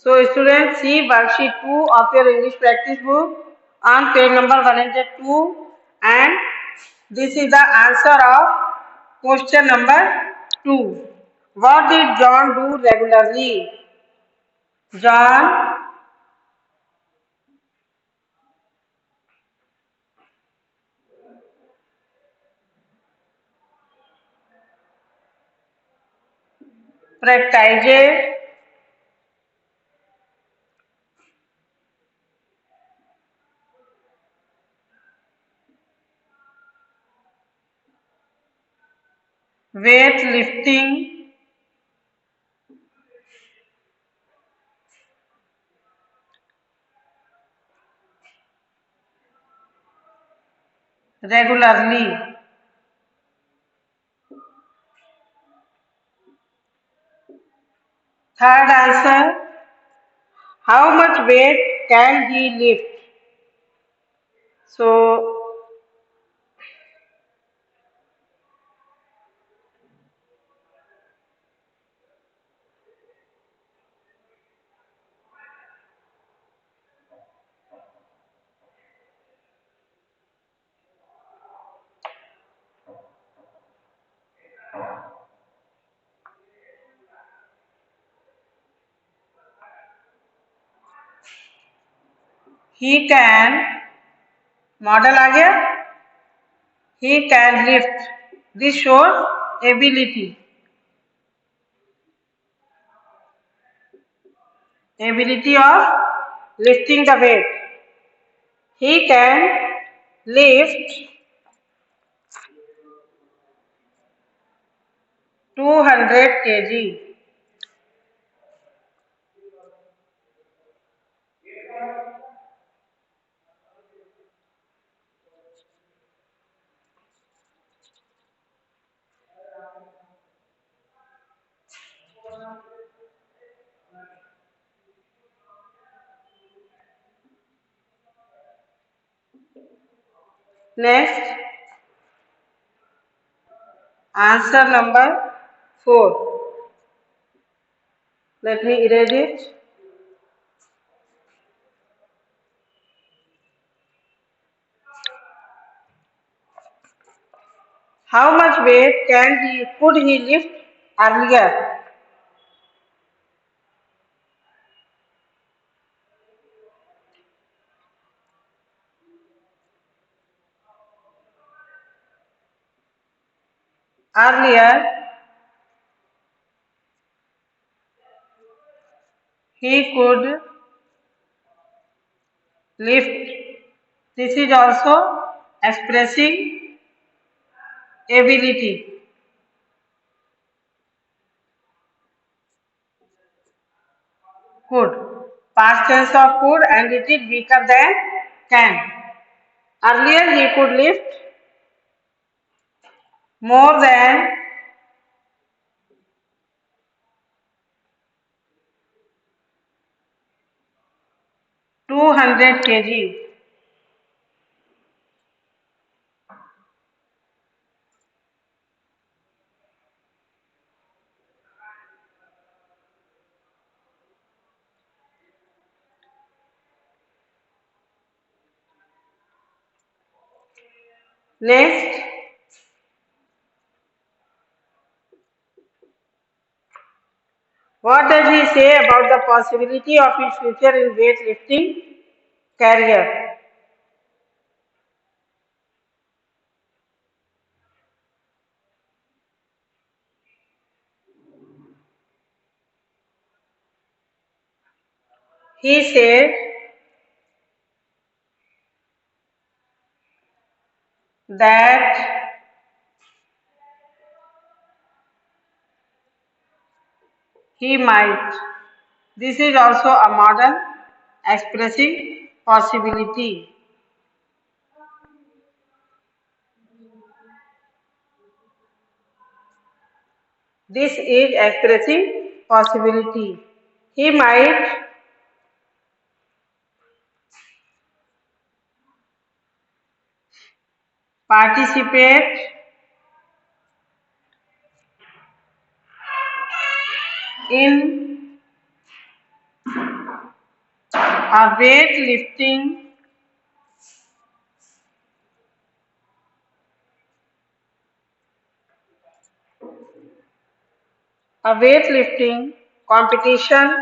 So students, see worksheet 2 of your English practice book on page number 102, and this is the answer of question number 2. What did John do regularly? John practices weightlifting regularly. Third answer, how much weight can he lift? So he can, model आ गया, he can lift. This shows ability of lifting the weight. He can lift 200 kg. Next, answer number 4. Let me erase it. How much weight could he lift earlier? Earlier, he could lift. This is also expressing ability. Could. Past tense of could, and it is weaker than can. Earlier he could lift more than 200 kg. Next, what does he say about the possibility of his future in weightlifting career? He said that he might. This is also a model expressing possibility. This is expressing possibility. He might participate in A weightlifting competition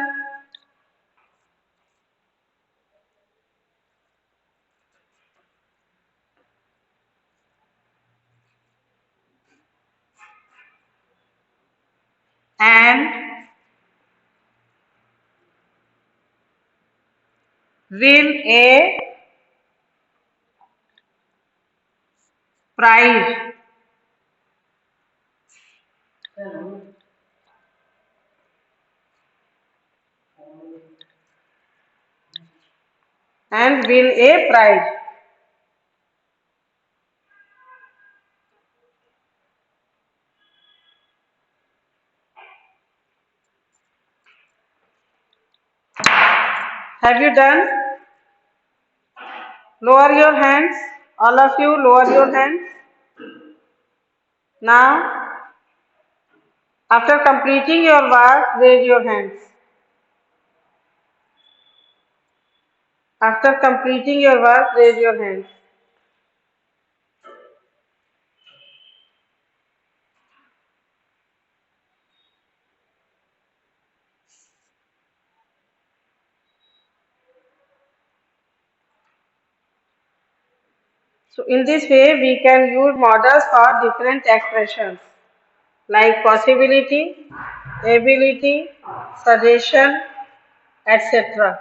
and win a prize. And win a prize. Have you done? Lower your hands. All of you, lower your hands. Now, after completing your work, raise your hands. After completing your work, raise your hands. So, in this way, we can use models for different expressions like possibility, ability, suggestion, etc.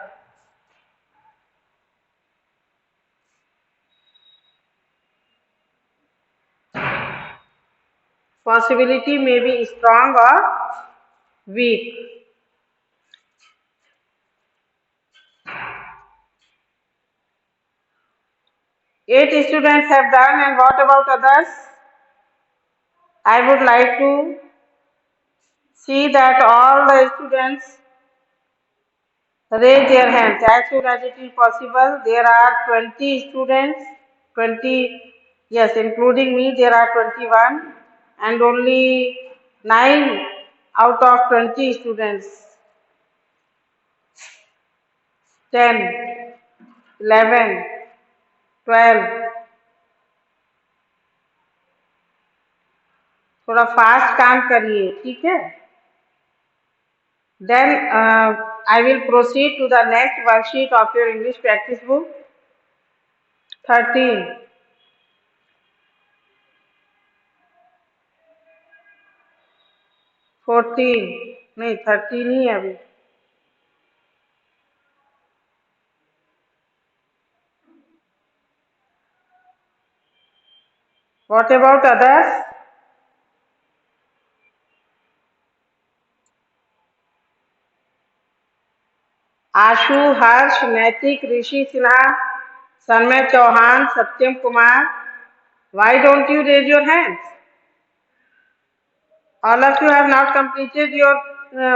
Possibility may be strong or weak. 8 students have done, and what about others? I would like to see that all the students raise their hands as soon as it is possible. There are 20 students, 20, yes, including me, there are 21, and only 9 out of 20 students, 10, 11, 12. थोड़ा fast काम करिए, ठीक है? Then I will proceed to the next worksheet of your English practice book. 13. 14. नहीं 13 ही है अभी. What about others? आशु, हर्ष, नैतिक, ऋषि सिन्हा, सन्मय चौहान, सत्यम Kumar. Why don't you raise your hands? All of you have not completed your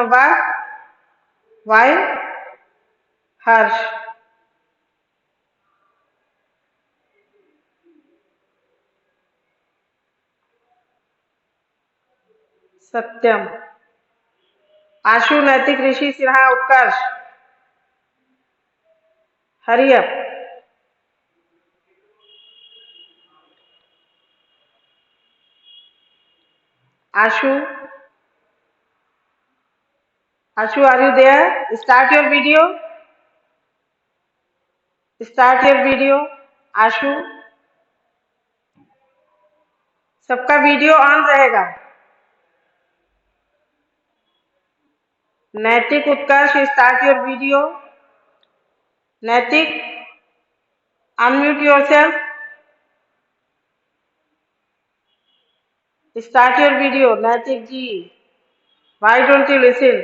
work. Why? Harsh. Satyam. Ashu, Naitik, Rishi, Sinha, Utkarsh. Hurry up. Ashu. Ashu, are you there? Start your video. Start your video. आशु, सबका video on रहेगा. नैतिक, उत्कर्ष, start your video. नैतिक, unmute yourself. Start your video. नैतिक जी, why don't you listen?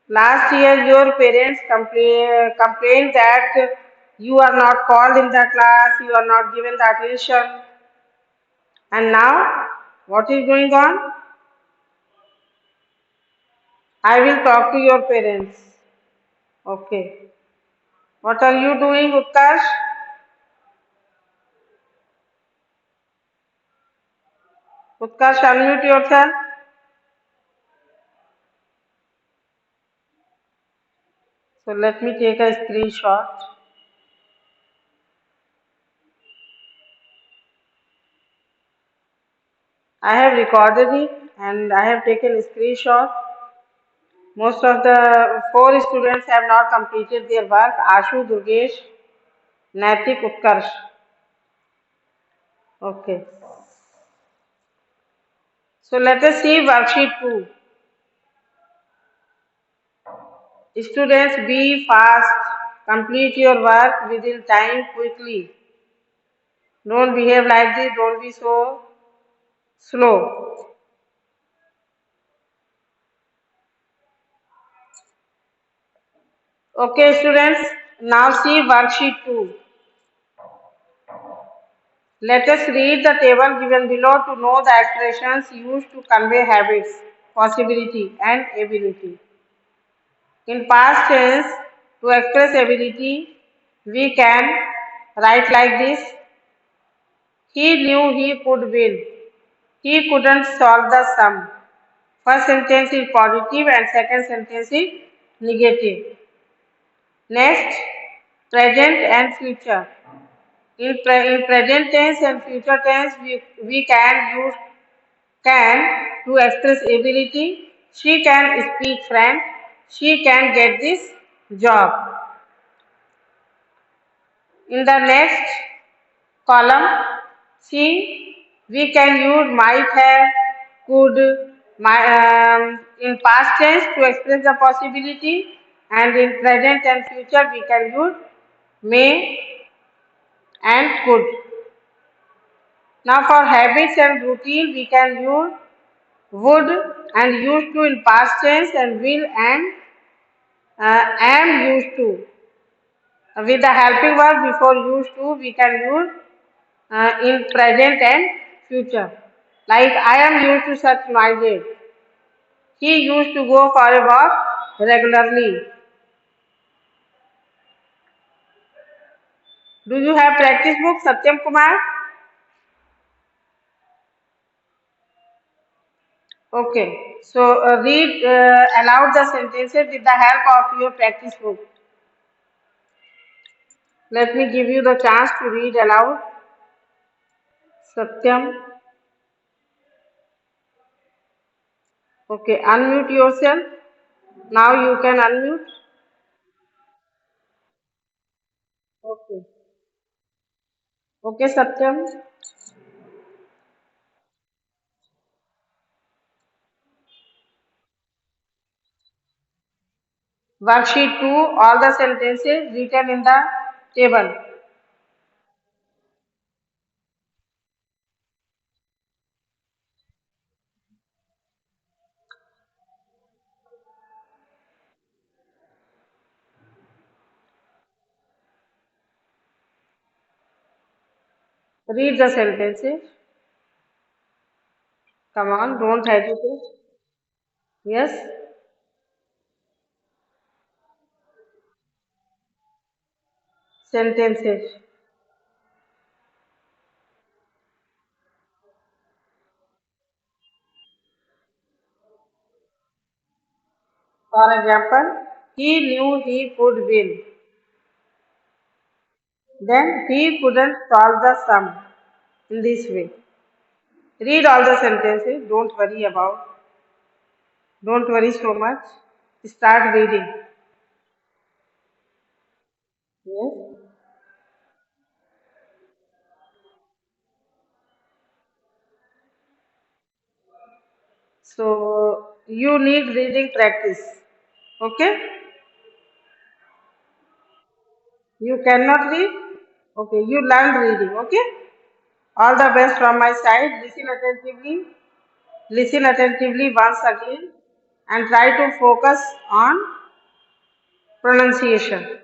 Last year your parents complained that you are not called in the class, you are not given the attention. And now, what is going on? I will talk to your parents. Okay. What are you doing, Utkarsh? Utkarsh, unmute yourself. So let me take a screenshot. I have recorded it and I have taken a screenshot. Most of the four students have not completed their work. Ashu, Durgesh, Naitik, Utkarsh. Okay. So let us see worksheet 2. Students, be fast. Complete your work within time quickly. Don't behave like this. Don't be so slow. Okay, students. Now see worksheet 2. Let us read the table given below to know the expressions used to convey habits, possibility, and ability. In past tense, to express ability, we can write like this. He knew he could win. He couldn't solve the sum. First sentence is positive and second sentence is negative. Next, present and future. In present tense and future tense, we can use can to express ability. She can speak French. She can get this job. In the next column, see, we can use might have, could, in past tense to express the possibility, and in present and future we can use may and could. Now for habits and routine, we can use would and used to in past tense and will and am used to. With the helping verb before used to, we can use in present and future. Like I am used to such noises. He used to go for a walk regularly. Do you have practice book, Satyam Kumar? Okay. So read aloud the sentences with the help of your practice book. Let me give you the chance to read aloud. Satyam. Okay. Unmute yourself. Now you can unmute. Okay. Okay, Satyam. Worksheet 2, all the sentences written in the table. Read the sentences. Come on, don't hesitate. Yes, sentences. For example, he knew he could win. Then he couldn't solve the sum in this way. Read all the sentences. Don't worry so much. Start reading. Yes. So you need reading practice. Okay? You cannot read? Okay, you learn reading. Okay? All the best from my side. Listen attentively. Listen attentively once again and try to focus on pronunciation.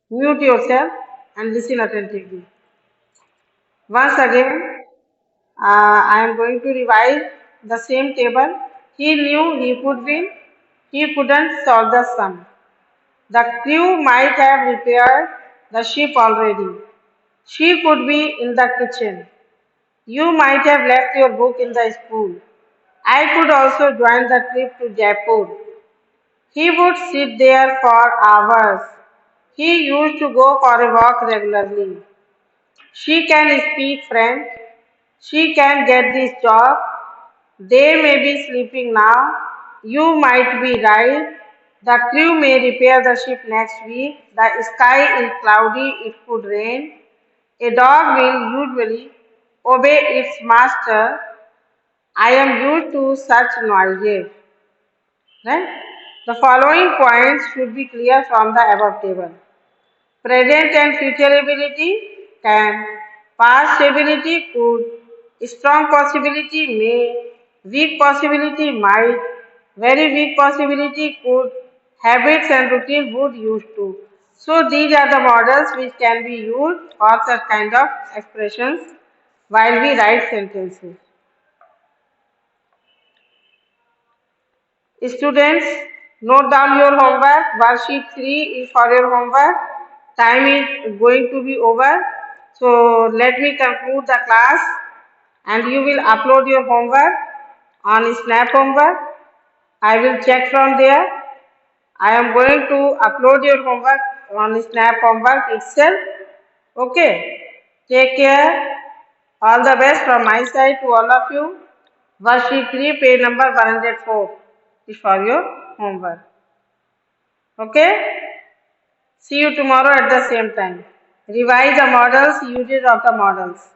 Mute yourself and listen attentively. Once again, I am going to revise the same table. He knew he could win. He couldn't solve the sum. The crew might have repaired the ship already. She could be in the kitchen. You might have left your book in the school. I could also join the trip to Jaipur. He would sit there for hours. He used to go for a walk regularly. She can speak French. She can get this job. They may be sleeping now. You might be right. The crew may repair the ship next week. The sky is cloudy. It could rain. A dog will usually obey its master. I am used to such noises. Right? The following points should be clear from the above table. Present and future ability can, past ability could, strong possibility may, weak possibility might, very weak possibility could, habits and routine would used to. So these are the models which can be used for such kind of expressions while we write sentences. Students, note down your homework. Worksheet 3 is for your homework. Time is going to be over. So let me conclude the class and you will upload your homework on Snap Homework. I will check from there. I am going to upload your homework on Snap Homework itself. Okay. Take care. All the best from my side to all of you. Worksheet 3, page number 104 is for your homework. Okay? See you tomorrow at the same time. Revise the models, uses of the models.